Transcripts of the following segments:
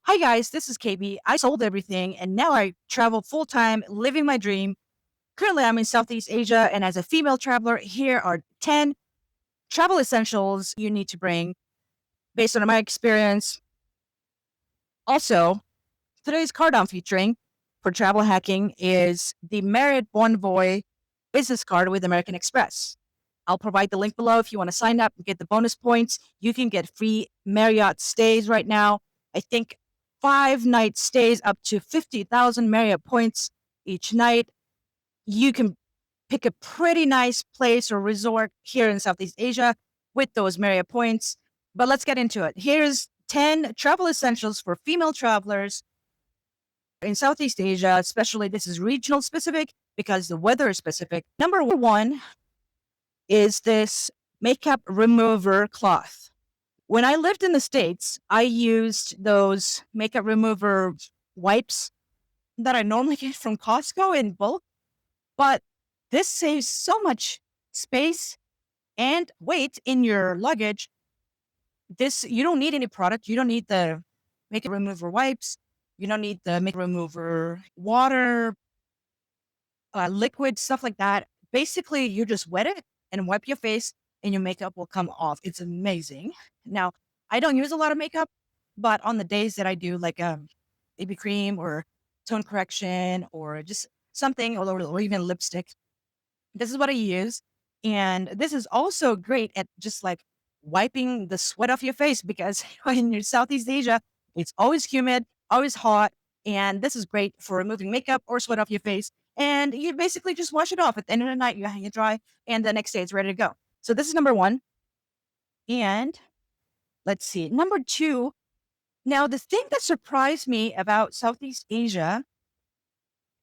Hi guys, this is KB. I sold everything and now I travel full time, living my dream. Currently, I'm in Southeast Asia, and as a female traveler, here are 10 travel essentials you need to bring based on my experience. Also, today's card I'm featuring for travel hacking is the Marriott Bonvoy business card with American Express. I'll provide the link below if you want to sign up and get the bonus points. You can get free Marriott stays right now. I think 5 night stays up to 50,000 Marriott points each night. You can pick a pretty nice place or resort here in Southeast Asia with those Marriott points. But let's get into it. Here's 10 travel essentials for female travelers in Southeast Asia, especially this is regional specific because the weather is specific. Number one is this makeup remover cloth. When I lived in the States, I used those makeup remover wipes that I normally get from Costco in bulk, but this saves so much space and weight in your luggage. This, you don't need any product. You don't need the makeup remover wipes. You don't need the makeup remover water, liquid, stuff like that. Basically, you just wet it and wipe your face, and your makeup will come off. It's amazing. Now, I don't use a lot of makeup, but on the days that I do, like BB cream or tone correction or just something, or even lipstick, this is what I use. And this is also great at just like wiping the sweat off your face because in your Southeast Asia, it's always humid, always hot. And this is great for removing makeup or sweat off your face. And you basically just wash it off. At the end of the night, you hang it dry, and the next day it's ready to go. So this is number one. And let's see, number two. Now, the thing that surprised me about Southeast Asia,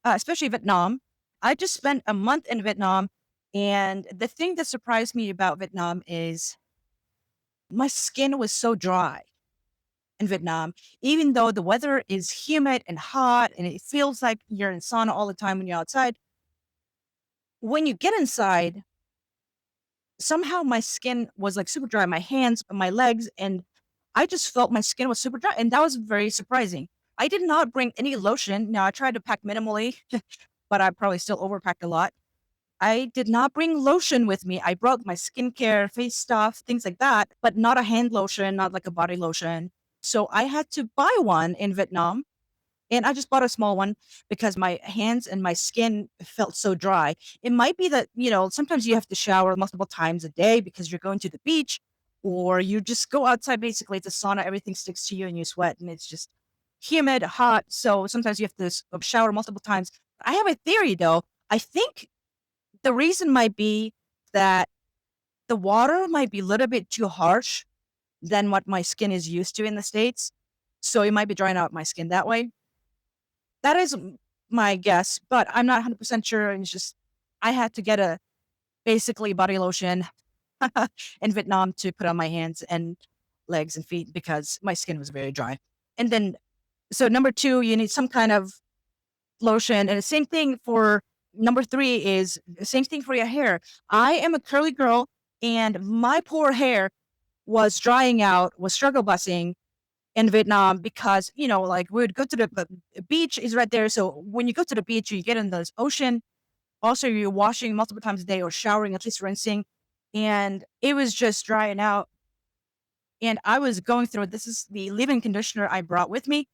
especially Vietnam, I just spent a month in Vietnam. And the thing that surprised me about Vietnam is my skin was so dry in Vietnam, even though the weather is humid and hot and it feels like you're in sauna all the time when you're outside. When you get inside, somehow my skin was like super dry, my hands, my legs, and I just felt my skin was super dry. And that was very surprising. I did not bring any lotion. Now, I tried to pack minimally, but I probably still overpacked a lot. I did not bring lotion with me. I brought my skincare, face stuff, things like that, but not a hand lotion, not like a body lotion. So I had to buy one in Vietnam. And I just bought a small one because my hands and my skin felt so dry. It might be that, sometimes you have to shower multiple times a day because you're going to the beach, or you just go outside. Basically, it's a sauna, everything sticks to you and you sweat, and it's just humid, hot. So sometimes you have to shower multiple times. I have a theory though. I think the reason might be that the water might be a little bit too harsh than what my skin is used to in the States. So it might be drying out my skin that way. That is my guess, but I'm not 100% sure. And it's just, I had to get a basically body lotion in Vietnam to put on my hands and legs and feet because my skin was very dry. And then, so number two, you need some kind of lotion. And the same thing for number three is the same thing for your hair. I am a curly girl, and my poor hair was drying out, was struggle busing in Vietnam because, like we would go to the beach is right there. So when you go to the beach, you get in the ocean. Also, you're washing multiple times a day or showering, at least rinsing. And it was just drying out. And I was going through it. This is the leave-in conditioner I brought with me.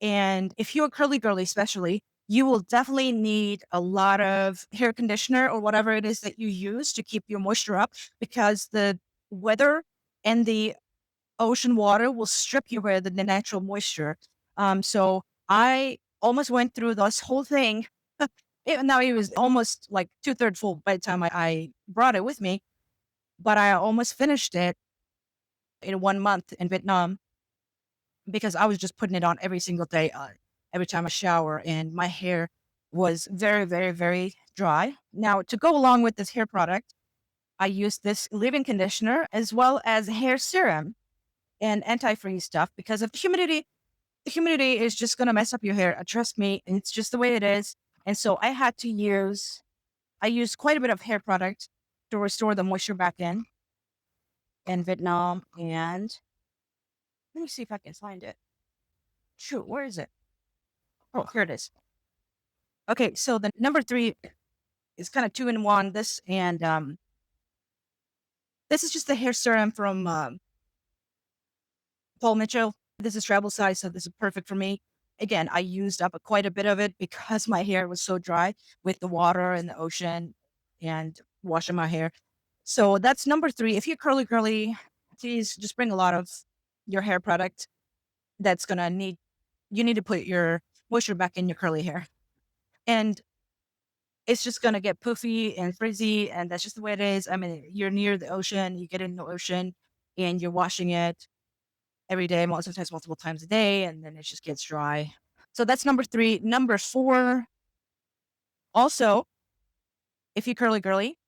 And if you're a curly girly, especially, you will definitely need a lot of hair conditioner or whatever it is that you use to keep your moisture up because the weather and the ocean water will strip you of the natural moisture. So I almost went through this whole thing. Now it was almost like two-thirds full by the time I brought it with me, but I almost finished it in 1 month in Vietnam because I was just putting it on every single day, every time I shower, and my hair was very, very, very dry. Now, to go along with this hair product, I used this leave-in conditioner as well as hair serum and anti-freeze stuff because of the humidity. The humidity is just going to mess up your hair. Trust me, it's just the way it is. And so I used quite a bit of hair product to restore the moisture back in Vietnam. And let me see if I can find it. Shoot, where is it? Oh, here it is. Okay, so the number three is kind of two in one. This is just the hair serum from Paul Mitchell. This is travel size, so this is perfect for me. Again, I used up quite a bit of it because my hair was so dry with the water and the ocean and washing my hair. So that's number three. If you're curly, please just bring a lot of your hair product that's gonna need you need to put your moisture back in your curly hair. And it's just gonna get poofy and frizzy, and that's just the way it is. I mean, you're near the ocean, you get in the ocean and you're washing it every day, sometimes multiple times a day, and then it just gets dry. So that's number three. Number four, also, if you curly girly,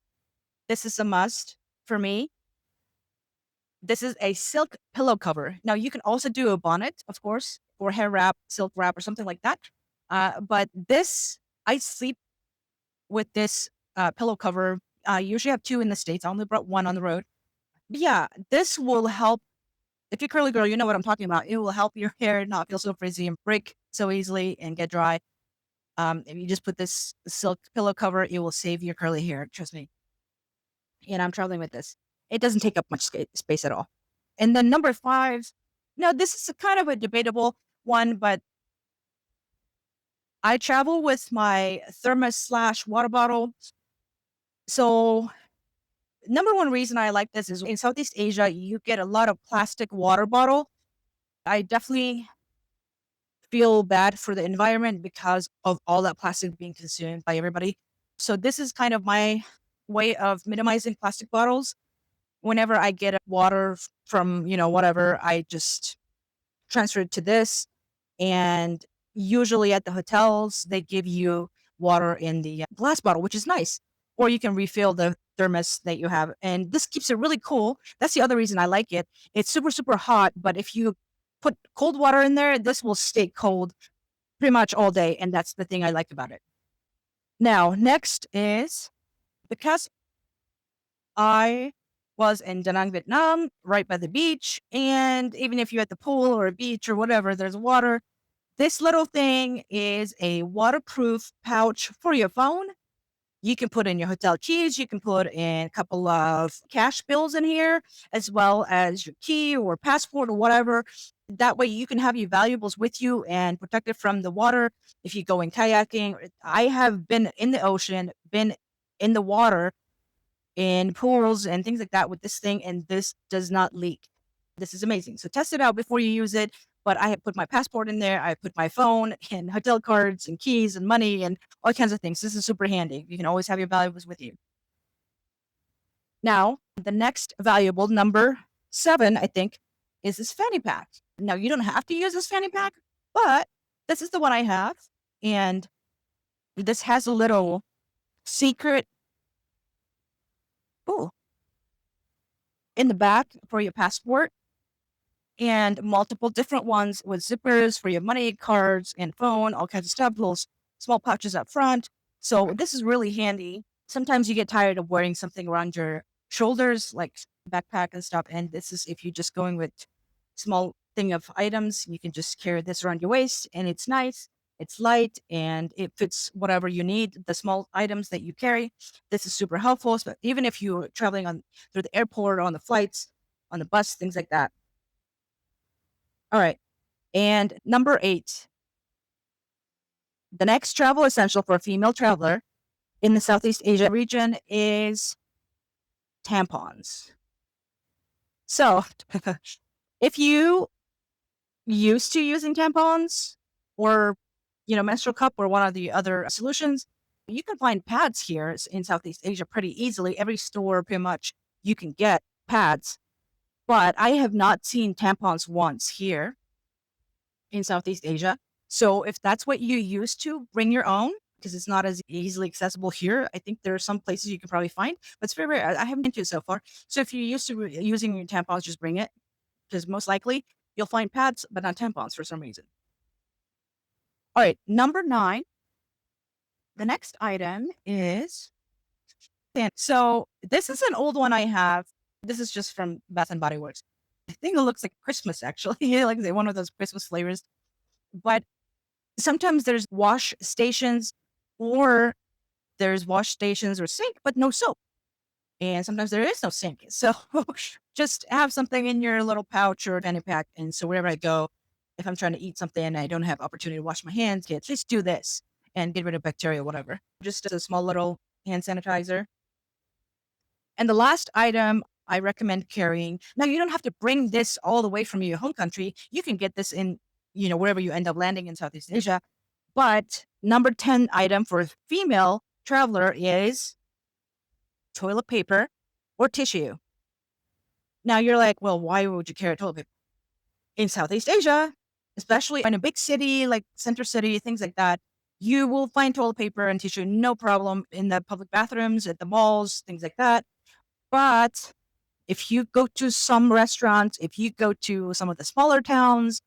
this is a must for me. This is a silk pillow cover. Now you can also do a bonnet, of course, or hair wrap, silk wrap, or something like that. But this, I sleep with this pillow cover. I usually have two in the States. I only brought one on the road. But yeah, this will help. If you're curly girl, you know what I'm talking about. It will help your hair not feel so frizzy and break so easily and get dry. If you just put this silk pillow cover, it will save your curly hair. Trust me. And I'm traveling with this. It doesn't take up much space at all. And then number five, now this is a kind of a debatable one, but I travel with my thermos slash water bottle. So number one reason I like this is in Southeast Asia, you get a lot of plastic water bottle. I definitely feel bad for the environment because of all that plastic being consumed by everybody. So this is kind of my way of minimizing plastic bottles. Whenever I get water from, whatever, I just transfer it to this. And usually at the hotels, they give you water in the glass bottle, which is nice. Or you can refill the thermos that you have. And this keeps it really cool. That's the other reason I like it. It's super, super hot. But if you put cold water in there, this will stay cold pretty much all day. And that's the thing I like about it. Now, next is because I was in Da Nang, Vietnam, right by the beach. And even if you're at the pool or a beach or whatever, there's water. This little thing is a waterproof pouch for your phone. You can put in your hotel keys. You can put in a couple of cash bills in here, as well as your key or passport or whatever. That way you can have your valuables with you and protect it from the water. If you go in kayaking, I have been in the ocean, been in the water, in pools and things like that with this thing, and this does not leak. This is amazing. So test it out before you use it. But I have put my passport in there. I put my phone and hotel cards and keys and money and all kinds of things. This is super handy. You can always have your valuables with you. Now, the next valuable, number seven, I think, is this fanny pack. Now, you don't have to use this fanny pack, but this is the one I have. And this has a little secret, oh, in the back for your passport, and multiple different ones with zippers for your money, cards, and phone, all kinds of stuff, little small pouches up front. So this is really handy. Sometimes you get tired of wearing something around your shoulders, like backpack and stuff. And this is if you're just going with small thing of items, you can just carry this around your waist, and it's nice. It's light and it fits whatever you need. The small items that you carry. This is super helpful, but even if you're traveling on through the airport, on the flights, on the bus, things like that. All right. And number eight, the next travel essential for a female traveler in the Southeast Asia region is tampons. So, if you used to using tampons or menstrual cup or one of the other solutions, you can find pads here in Southeast Asia pretty easily. Every store, pretty much, you can get pads. But I have not seen tampons once here in Southeast Asia. So if that's what you used to, bring your own because it's not as easily accessible here. I think there are some places you can probably find, but it's very rare. I haven't been to it so far. So if you're used to using your tampons, just bring it because most likely you'll find pads, but not tampons for some reason. All right, number nine. The next item is so this is an old one I have. This is just from Bath and Body Works. I think it looks like Christmas actually, like one of those Christmas flavors. But sometimes there's wash stations, or there's wash stations or sink, but no soap. And sometimes there is no sink. So just have something in your little pouch or fanny pack. And so wherever I go, if I'm trying to eat something and I don't have opportunity to wash my hands, just do this and get rid of bacteria, whatever. Just a small little hand sanitizer. And the last item I recommend carrying. Now, you don't have to bring this all the way from your home country. You can get this in, wherever you end up landing in Southeast Asia. But number 10 item for a female traveler is toilet paper or tissue. Now you're like, well, why would you carry toilet paper? In Southeast Asia, especially in a big city like center city, things like that, you will find toilet paper and tissue no problem in the public bathrooms, at the malls, things like that. But if you go to some restaurants, if you go to some of the smaller towns,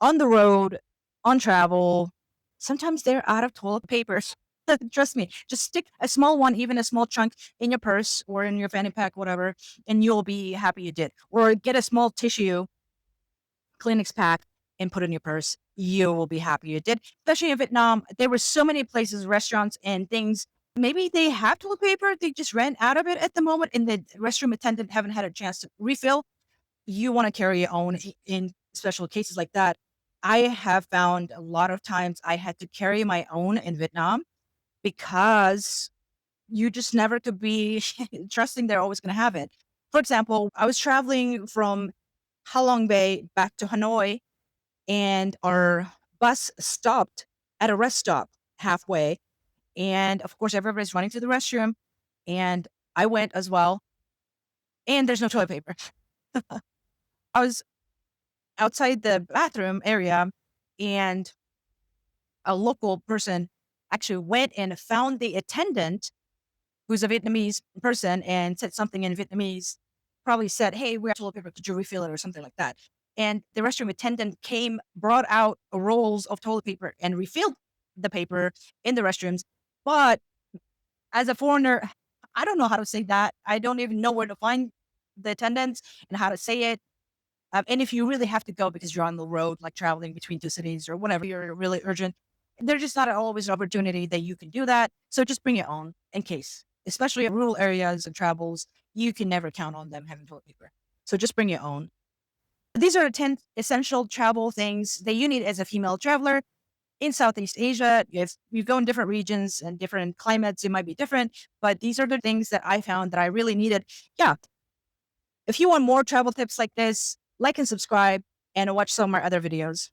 on the road, on travel, sometimes they're out of toilet paper. Trust me, just stick a small one, even a small chunk in your purse or in your fanny pack, whatever, and you'll be happy you did. Or get a small tissue Kleenex pack and put it in your purse. You will be happy you did. Especially in Vietnam, there were so many places, restaurants, and things. Maybe they have toilet paper, they just ran out of it at the moment, and the restroom attendant haven't had a chance to refill. You want to carry your own in special cases like that. I have found a lot of times I had to carry my own in Vietnam because you just never could be trusting they're always going to have it. For example, I was traveling from Halong Bay back to Hanoi, and our bus stopped at a rest stop halfway. And of course, everybody's running to the restroom, and I went as well. And there's no toilet paper. I was outside the bathroom area, and a local person actually went and found the attendant, who's a Vietnamese person, and said something in Vietnamese, probably said, "Hey, we have toilet paper. Could you refill it?" or something like that. And the restroom attendant came, brought out rolls of toilet paper and refilled the paper in the restrooms. But as a foreigner, I don't know how to say that. I don't even know where to find the attendants and how to say it. And if you really have to go because you're on the road, like traveling between two cities or whatever, you're really urgent, there's just not always an opportunity that you can do that. So just bring your own in case, especially in rural areas and travels, you can never count on them having toilet paper. So just bring your own. These are the 10 essential travel things that you need as a female traveler in Southeast Asia. If you go in different regions and different climates, it might be different, but these are the things that I found that I really needed. Yeah. If you want more travel tips like this, like and subscribe and watch some of my other videos.